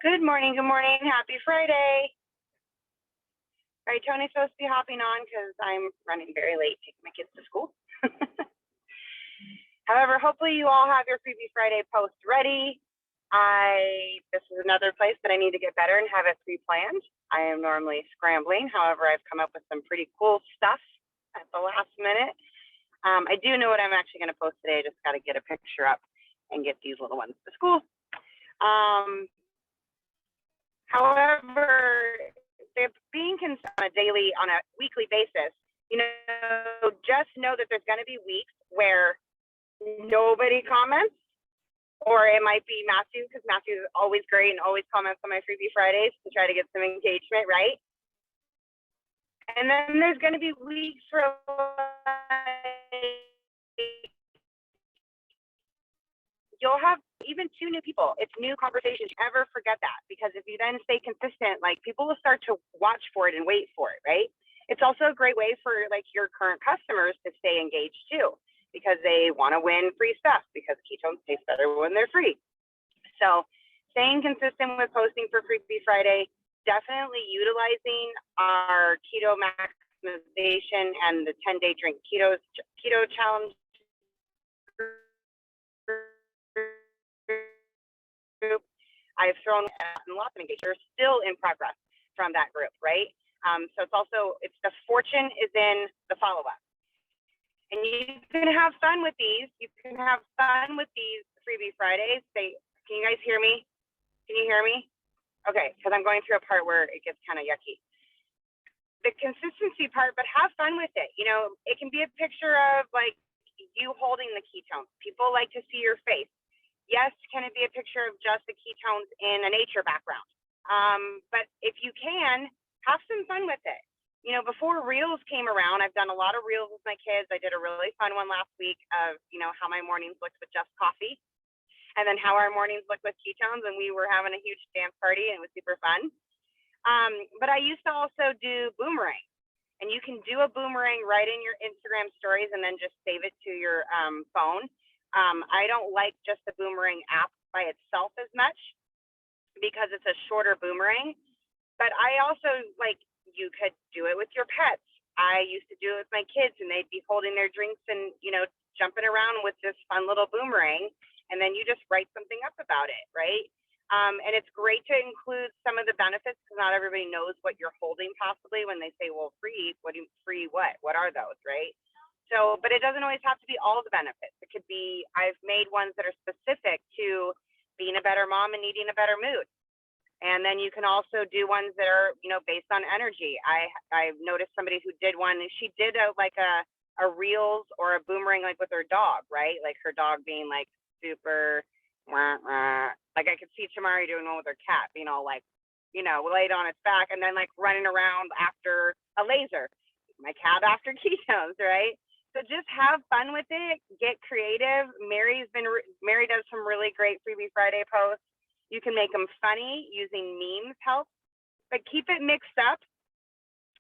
Good morning. Happy Friday. All right, Tony's supposed to be hopping on because I'm running very late taking my kids to school. However, hopefully you all have your Freebie Friday post ready. This is another place that I need to get better and have it pre-planned. I am normally scrambling. However, I've come up with some pretty cool stuff at the last minute. I do know what I'm actually going to post today. I just got to get a picture up and get these little ones to school. However, they're being consumed on a weekly basis. Just know that there's going to be weeks where nobody comments, or it might be Matthew, because Matthew is always great and always comments on my Freebie Fridays to try to get some engagement, right? And then there's going to be weeks where you'll have even 2 new people. It's new conversations. Never forget that, because if you then stay consistent, like, people will start to watch for it and wait for it, right? It's also a great way for like your current customers to stay engaged too, because they want to win free stuff, because ketones taste better when they're free. So staying consistent with posting for Freebie Friday, definitely utilizing our keto maximization and the 10-day drink keto challenge group. I've thrown lots of engagement. We're still in progress from that group, right? So it's the fortune is in the follow-up. And you can have fun with these. You can have fun with these Freebie Fridays. Can you guys hear me? Can you hear me? Okay, because I'm going through a part where it gets kind of yucky. The consistency part, but have fun with it. It can be a picture of like you holding the ketones. People like to see your face. Yes, can it be a picture of just the ketones in a nature background? But if you can, have some fun with it. Before Reels came around, I've done a lot of Reels with my kids. I did a really fun one last week of, how my mornings looked with just coffee, and then how our mornings look with ketones, and we were having a huge dance party, and it was super fun. But I used to also do boomerang, and you can do a boomerang right in your Instagram stories and then just save it to your phone. I don't like just the boomerang app by itself as much, because it's a shorter boomerang. But I also you could do it with your pets. I used to do it with my kids, and they'd be holding their drinks and, jumping around with this fun little boomerang. And then you just write something up about it, right? And it's great to include some of the benefits, because not everybody knows what you're holding possibly when they say, well, free, what are those, right? So, but it doesn't always have to be all the benefits. It could be, I've made ones that are specific to being a better mom and needing a better mood. And then you can also do ones that are, based on energy. I've noticed somebody who did one, and she did a reels or a boomerang like with her dog, right? Like her dog being like super, like I could see Tamari doing one with her cat, being all like, laid on its back and then like running around after a laser. My cat after ketones, right? So just have fun with it. Get creative. Mary does some really great Freebie Friday posts. You can make them funny using memes help, but keep it mixed up,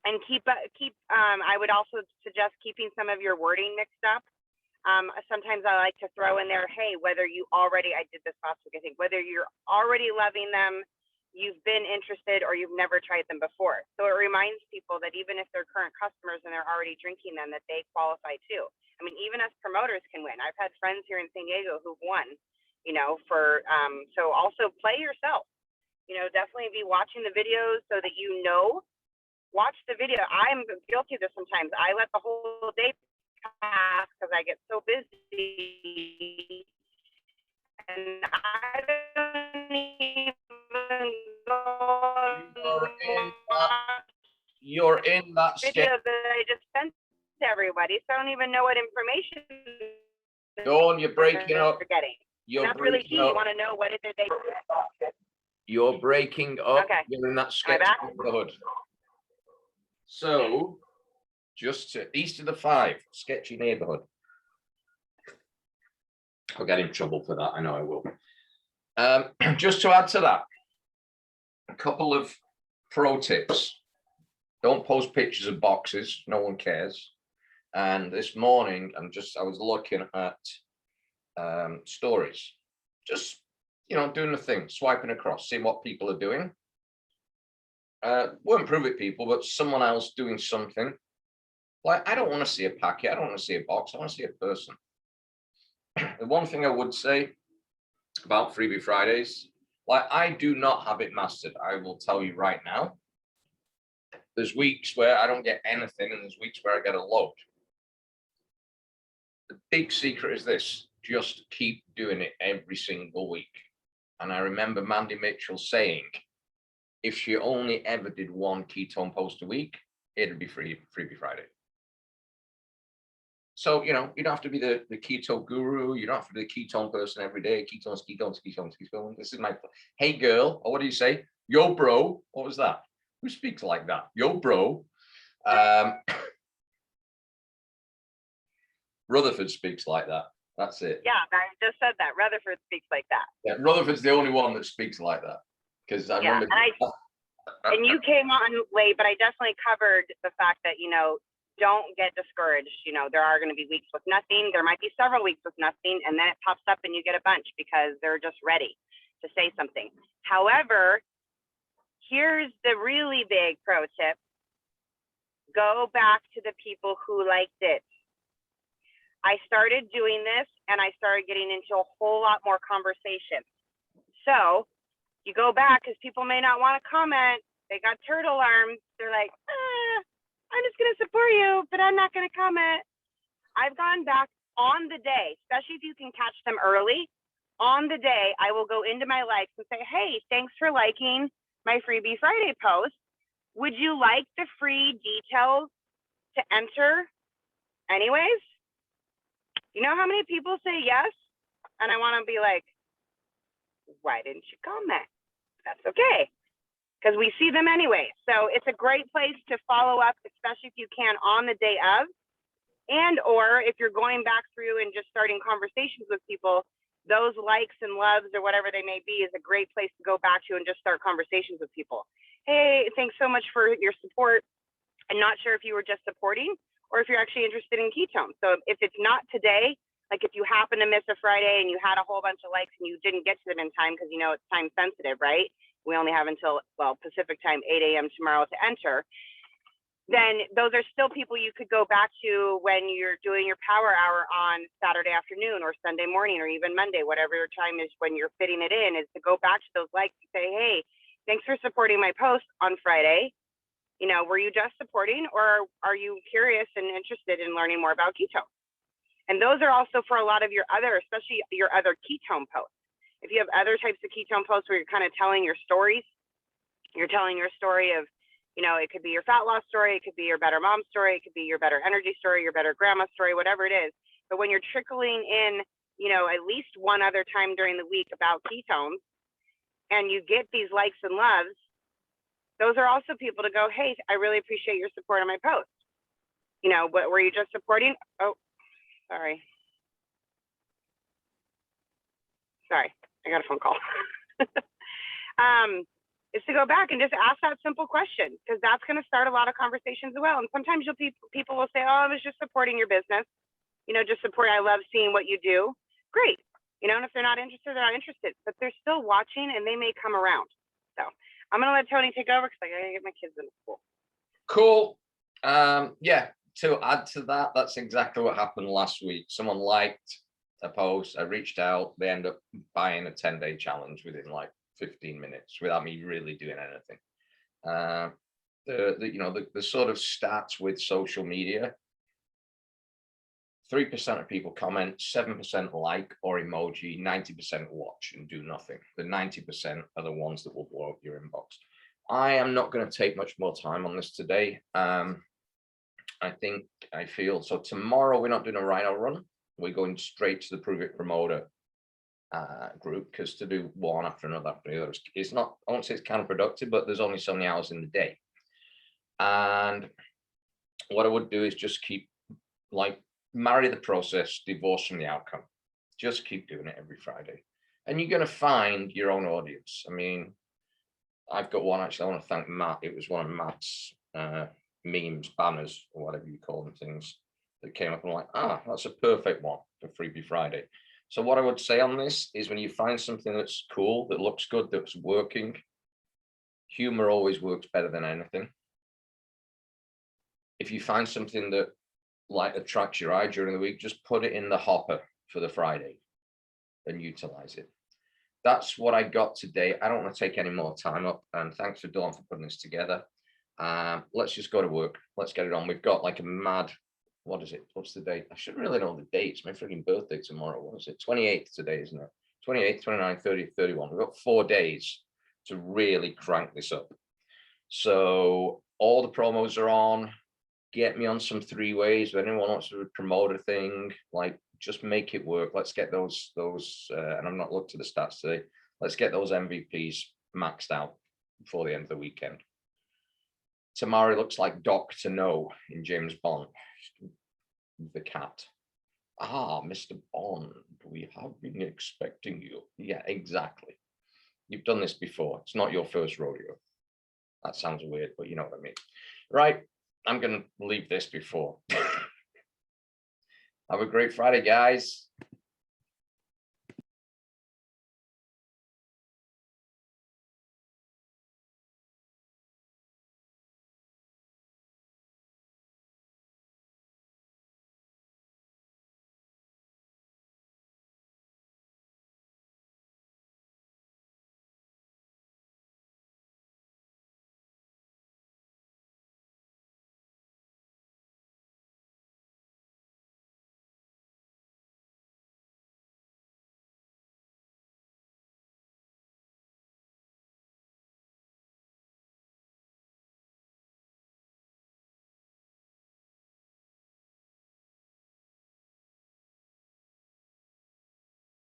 and I would also suggest keeping some of your wording mixed up. Sometimes I like to throw in there, hey, I did this last week, I think, whether you're already loving them, you've been interested, or you've never tried them before. So it reminds people that even if they're current customers and they're already drinking them, that they qualify too. I mean, even us promoters can win. I've had friends here in San Diego who've won, so also play yourself, definitely be watching the videos so that watch the video. I'm guilty of this sometimes. I let the whole day pass because I get so busy, and I don't even You're in that video that I just sent to everybody, so I don't even know what information. Dawn, you're breaking up. Forgetting. That's really key. You want to know what is it they. You're breaking up. Okay. You're in that sketchy neighborhood. So, just to east of the 5, sketchy neighborhood. I'll get in trouble for that. I know I will. Just to add to that, a couple of pro tips. Don't post pictures of boxes. No one cares. And this morning, I was looking at stories, just doing the thing, swiping across, seeing what people are doing. Won't prove it, people, but someone else doing something. Like, I don't want to see a packet. I don't want to see a box. I want to see a person. The one thing I would say about Freebie Fridays, like, I do not have it mastered. I will tell you right now. There's weeks where I don't get anything, and there's weeks where I get a load. The big secret is this: just keep doing it every single week. And I remember Mandy Mitchell saying, if she only ever did one ketone post a week, it'd be Freebie Friday. So, you don't have to be the keto guru. You don't have to be the ketone person every day. Ketones, ketones, ketones, ketones. This is my, hey girl, or what do you say? Yo, bro. What was that? Who speaks like that? Yo, bro. Rutherford speaks like that. That's it. Yeah, I just said that. Rutherford speaks like that. Yeah, Rutherford's the only one that speaks like that. Because I remember. And you came on late, but I definitely covered the fact that, don't get discouraged. There are going to be weeks with nothing. There might be several weeks with nothing, and then it pops up and you get a bunch because they're just ready to say something. However, here's the really big pro tip. Go back to the people who liked it. I started doing this and I started getting into a whole lot more conversation. So you go back because people may not want to comment. They got turtle arms. They're like, I'm just going to support you, but I'm not going to comment. I've gone back on the day, especially if you can catch them early. On the day, I will go into my likes and say, hey, thanks for liking my Freebie Friday post. Would you like the free details to enter anyways? You know how many people say yes? And I want to be like, why didn't you comment? That's okay, because we see them anyway. So it's a great place to follow up, especially if you can on the day of, and or if you're going back through and just starting conversations with people, those likes and loves or whatever they may be is a great place to go back to and just start conversations with people. Hey, thanks so much for your support. I'm not sure if you were just supporting or if you're actually interested in ketones. So if it's not today, like if you happen to miss a Friday and you had a whole bunch of likes and you didn't get to them in time because it's time sensitive, right? We only have until, Pacific time, 8 a.m. tomorrow to enter. Then those are still people you could go back to when you're doing your power hour on Saturday afternoon or Sunday morning or even Monday, whatever your time is when you're fitting it in, is to go back to those likes and say, hey, thanks for supporting my post on Friday. Were you just supporting or are you curious and interested in learning more about ketone? And those are also for a lot of your other, especially your other ketone posts. If you have other types of ketone posts where you're kind of telling your stories, you're telling your story of, it could be your fat loss story, it could be your better mom story, it could be your better energy story, your better grandma story, whatever it is. But when you're trickling in, at least one other time during the week about ketones and you get these likes and loves, those are also people to go, hey, I really appreciate your support on my post. What were you just supporting? Oh, sorry, I got a phone call. Is to go back and just ask that simple question, because that's going to start a lot of conversations as well. And sometimes people will say, oh, I was just supporting your business, just support. I love seeing what you do. Great. And if they're not interested, they're not interested, but they're still watching and they may come around. So I'm going to let Tony take over because I got to get my kids into school. Cool. Yeah, to add to that, that's exactly what happened last week. Someone liked a post. I reached out. They end up buying a 10-day challenge within like 15 minutes without me really doing anything. The sort of stats with social media: 3% of people comment, 7% like or emoji, 90% watch and do nothing. The 90% are the ones that will blow up your inbox. I am not going to take much more time on this today. I feel so tomorrow we're not doing a Rhino run. We're going straight to the Prove It Promoter group, because to do one after another it's not, I won't say it's counterproductive, but there's only so many hours in the day. And what I would do is just keep, marry the process, divorce from the outcome. Just keep doing it every Friday, and you're going to find your own audience. I mean, I've got one, actually. I want to thank Matt. It was one of Matt's memes, banners, or whatever you call them, things that came up, and I'm like, that's a perfect one for Freebie Friday. So what I would say on this is when you find something that's cool, that looks good, that's working, humor always works better than anything. If you find something that like attracts your eye during the week, just put it in the hopper for the Friday and utilize it. That's what I got today. I don't want to take any more time up, and thanks for Dawn for putting this together. Let's just go to work. Let's get it on. We've got like a mad, what is it? What's the date? I should really know the dates. My freaking birthday tomorrow. What is it? 28th today, isn't it? 28th, 29th, 30th, 31. We've got 4 days to really crank this up. So all the promos are on. Get me on some 3-ways. If anyone wants to promote a thing, like just make it work. Let's get those and I'm not looked at the stats today. Let's get those MVPs maxed out before the end of the weekend. Tamari looks like Dr. No in James Bond. The cat. Ah, Mr. Bond, we have been expecting you. Yeah, exactly. You've done this before. It's not your first rodeo. That sounds weird, but you know what I mean. Right, I'm going to leave this before. Have a great Friday, guys.